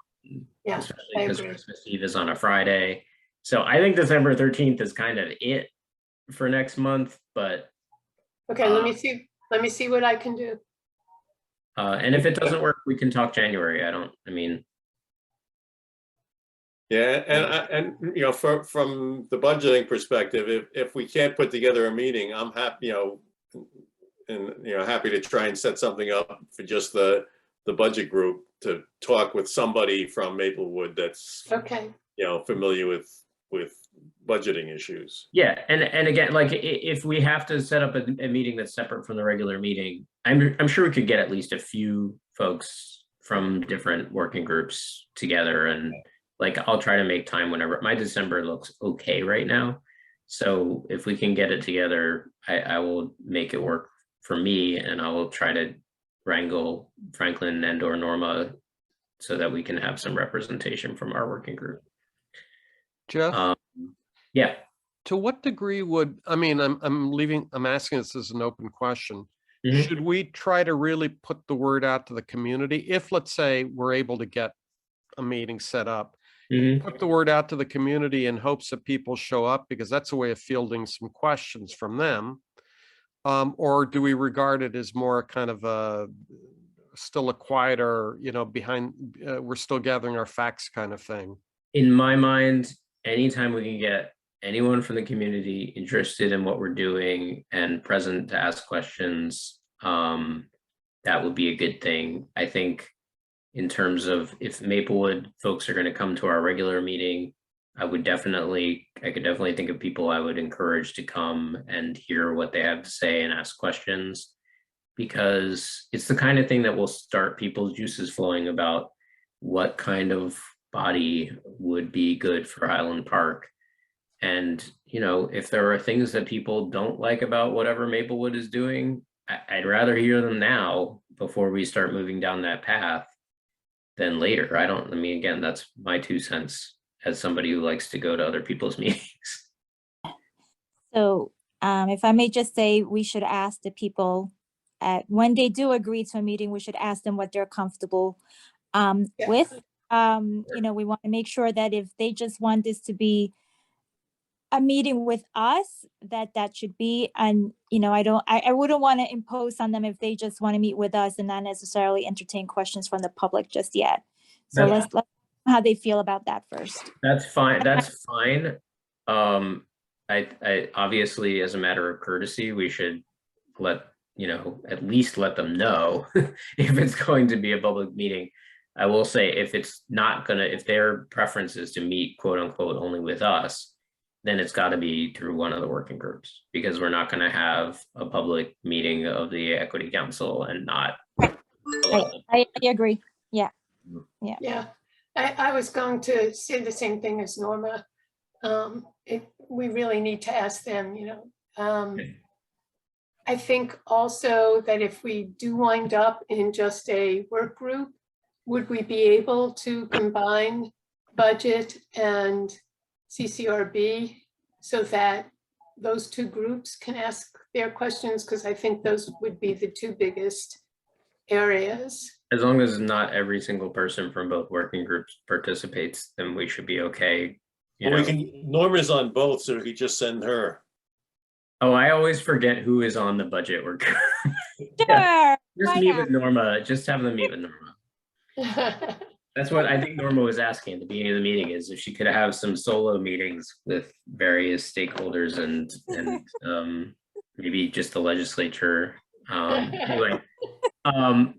Speaker 3: Yeah,
Speaker 1: Especially
Speaker 3: I
Speaker 1: because
Speaker 3: agree.
Speaker 1: Christmas Eve is on a Friday. So I think December 13th is kind of it for next month, but
Speaker 3: Okay, let me see what I can do.
Speaker 1: and if it doesn't work, we can talk January. I mean,
Speaker 4: Yeah, and you know, from the budgeting perspective, if we can't put together a meeting, I'm happy, you know, and you know, happy to try and set something up for just the budget group to talk with somebody from Maplewood that's,
Speaker 3: Okay,
Speaker 4: you know, familiar with budgeting issues.
Speaker 1: yeah, and again, like if we have to set up a meeting that's separate from the regular meeting, I'm sure we could get at least a few folks from different working groups together, and like I'll try to make time whenever. My December looks okay right now, so if we can get it together, I will make it work for me, and I will try to wrangle Franklin and or Norma so that we can have some representation from our working group.
Speaker 6: Jeff,
Speaker 1: Yeah.
Speaker 6: to what degree would, I mean, I'm asking this as an open question.
Speaker 1: Mhm.
Speaker 6: Should we try to really put the word out to the community? If, let's say, we're able to get a meeting set up,
Speaker 1: Mhm.
Speaker 6: put the word out to the community in hopes that people show up, because that's a way of fielding some questions from them. Or do we regard it as more kind of still a quieter, you know, behind, we're still gathering our facts kind of thing?
Speaker 1: In my mind, anytime we can get anyone from the community interested in what we're doing and present to ask questions, that would be a good thing. I think in terms of if Maplewood folks are going to come to our regular meeting, I could definitely think of people I would encourage to come and hear what they have to say and ask questions, because it's the kind of thing that will start people's juices flowing about what kind of body would be good for Highland Park. And, you know, if there are things that people don't like about whatever Maplewood is doing, I'd rather hear them now before we start moving down that path than later. I mean, again, that's my 2 cents as somebody who likes to go to other people's meetings.
Speaker 5: So if I may just say, we should ask the people when they do agree to a meeting, we should ask them what they're comfortable
Speaker 3: Yeah.
Speaker 5: with. You know, we want to make sure that if they just want this to be a meeting with us, that should be, and you know, I wouldn't want to impose on them if they just want to meet with us and not necessarily entertain questions from the public just yet. So
Speaker 1: That's-
Speaker 5: let's how they feel about that first.
Speaker 1: That's fine. That's fine. I obviously, as a matter of courtesy, we should at least let them know if it's going to be a public meeting. I will say if their preference is to meet quote unquote only with us, then it's got to be through one of the working groups, because we're not going to have a public meeting of the Equity Council and not.
Speaker 5: I agree. Yeah.
Speaker 3: yeah. I was going to say the same thing as Norma. We really need to ask them, you know. I think also that if we do wind up in just a work group, would we be able to combine budget and CCRB so that those two groups can ask their questions? Because I think those would be the two biggest areas.
Speaker 1: As long as not every single person from both working groups participates, then we should be okay.
Speaker 4: Well, Norma's on both, so we could just send her.
Speaker 1: Oh, I always forget who is on the budget work.
Speaker 5: Sure.
Speaker 1: Just meet with Norma. Just have them meet with Norma. That's what I think Norma was asking at the beginning of the meeting, is if she could have some solo meetings with various stakeholders and maybe just the legislature. Anyway,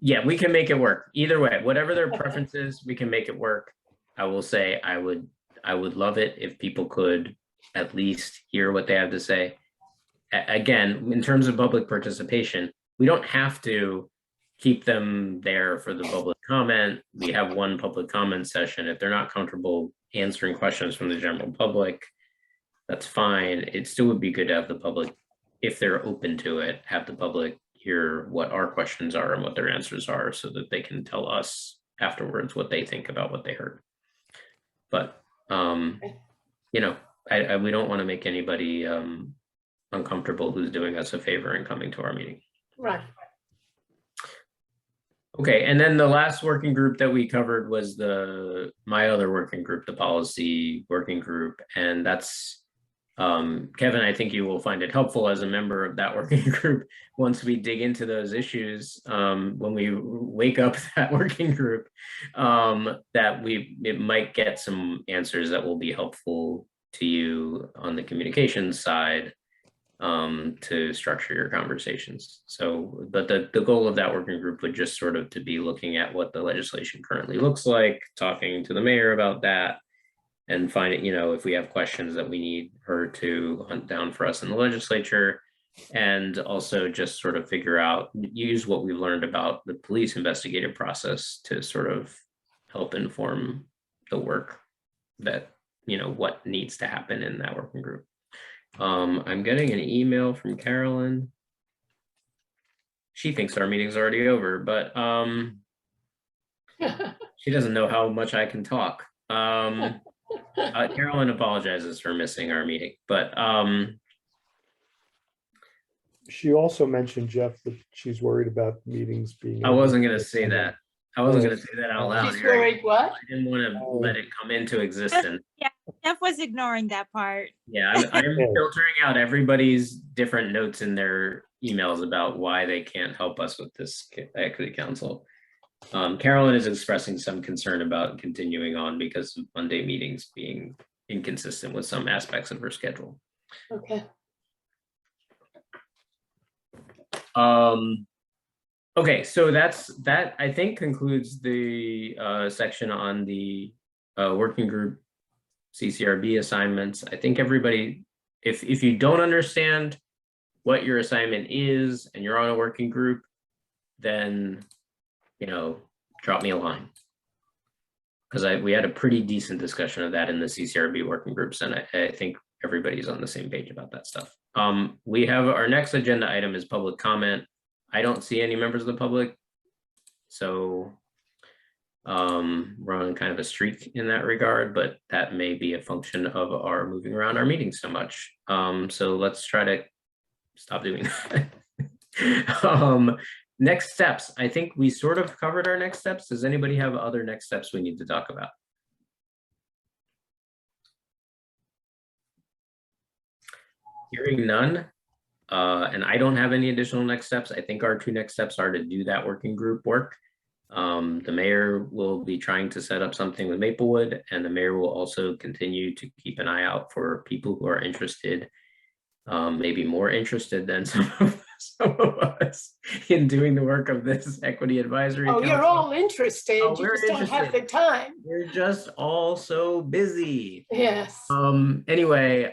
Speaker 1: yeah, we can make it work. Either way, whatever their preference is, we can make it work. I will say I would love it if people could at least hear what they have to say. Again, in terms of public participation, we don't have to keep them there for the public comment. We have one public comment session. If they're not comfortable answering questions from the general public, that's fine. It still would be good to have the public, if they're open to it, have the public hear what our questions are and what their answers are so that they can tell us afterwards what they think about what they heard. But, you know, we don't want to make anybody uncomfortable who's doing us a favor and coming to our meeting.
Speaker 3: Right.
Speaker 1: Okay, and then the last working group that we covered was my other working group, the policy working group, and that's Kevin, I think you will find it helpful as a member of that working group once we dig into those issues, when we wake up that working group, that it might get some answers that will be helpful to you on the communications side, to structure your conversations. So, but the goal of that working group would just sort of to be looking at what the legislation currently looks like, talking to the mayor about that, and finding, if we have questions that we need her to hunt down for us in the legislature, and also just sort of figure out, use what we've learned about the police investigative process to sort of help inform the work that, what needs to happen in that working group. I'm getting an email from Carolyn. She thinks our meeting's already over, but she doesn't know how much I can talk. Carolyn apologizes for missing our meeting, but
Speaker 2: She also mentioned, Jeff, that she's worried about meetings being.
Speaker 1: I wasn't going to say that. I wasn't going to say that out loud.
Speaker 3: She's
Speaker 1: Eric.
Speaker 3: worried what?
Speaker 1: I didn't want to let it come into existence.
Speaker 5: Yeah, Jeff was ignoring that part.
Speaker 1: Yeah, I'm filtering out everybody's different notes in their emails about why they can't help us with this equity council. Carolyn is expressing some concern about continuing on because of Monday meetings being inconsistent with some aspects of her schedule.
Speaker 3: Okay.
Speaker 1: Okay, so that I think concludes the section on the working group CCRB assignments. I think everybody, if you don't understand what your assignment is and you're on a working group, then drop me a line, because we had a pretty decent discussion of that in the CCRB working groups, and I think everybody's on the same page about that stuff. We have our next agenda item is public comment. I don't see any members of the public, so we're on kind of a streak in that regard, but that may be a function of our moving around our meetings so much. So let's try to stop doing that. Next steps. I think we sort of covered our next steps. Does anybody have other next steps we need to talk about? Hearing none, and I don't have any additional next steps. I think our two next steps are to do that working group work. The mayor will be trying to set up something with Maplewood, and the mayor will also continue to keep an eye out for people who are interested, maybe more interested than some of us in doing the work of this equity advisory council.
Speaker 3: You're all interested.
Speaker 1: Oh,
Speaker 3: You
Speaker 1: we're
Speaker 3: just don't have the time.
Speaker 1: We're just all so busy.
Speaker 3: Yes.
Speaker 1: Anyway,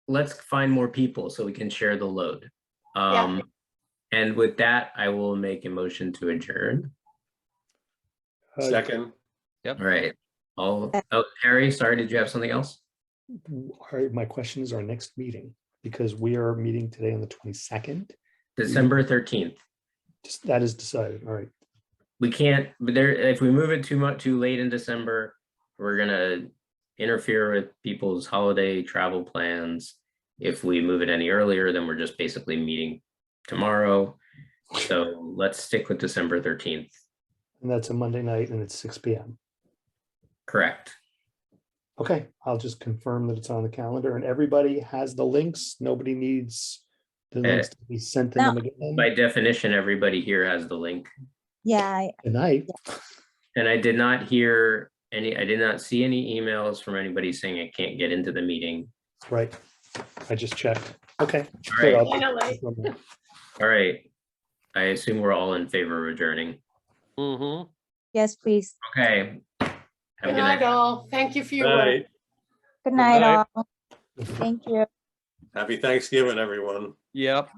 Speaker 1: let's find more people so we can share the load.
Speaker 3: Yeah.
Speaker 1: And with that, I will make a motion to adjourn.
Speaker 4: Second.
Speaker 1: All right. Oh, Harry, sorry, did you have something else?
Speaker 2: All right, my question is our next meeting, because we are meeting today on the 22nd.
Speaker 1: December 13th.
Speaker 2: That is decided. All right.
Speaker 1: We can't, but if we move it too late in December, we're gonna interfere with people's holiday travel plans. If we move it any earlier, then we're just basically meeting tomorrow. So let's stick with December 13th.
Speaker 2: And that's a Monday night and it's 6 p.m.
Speaker 1: Correct.
Speaker 2: Okay, I'll just confirm that it's on the calendar and everybody has the links. Nobody needs the links to be sent to them again.
Speaker 1: By definition, everybody here has the link.
Speaker 5: Yeah.
Speaker 2: Good night.
Speaker 1: And I did not see any emails from anybody saying I can't get into the meeting.
Speaker 2: Right. I just checked. Okay.
Speaker 1: All right.
Speaker 2: Good,
Speaker 3: Finally.
Speaker 1: All right. I assume we're all in favor of adjourning.
Speaker 6: Mm-hmm.
Speaker 5: Yes, please.
Speaker 1: Okay. Have a
Speaker 3: Good night, all. Thank you for your work.
Speaker 4: Right.
Speaker 5: Good night,
Speaker 6: night.
Speaker 5: all. Thank you.
Speaker 4: Happy Thanksgiving, everyone.
Speaker 6: Yep.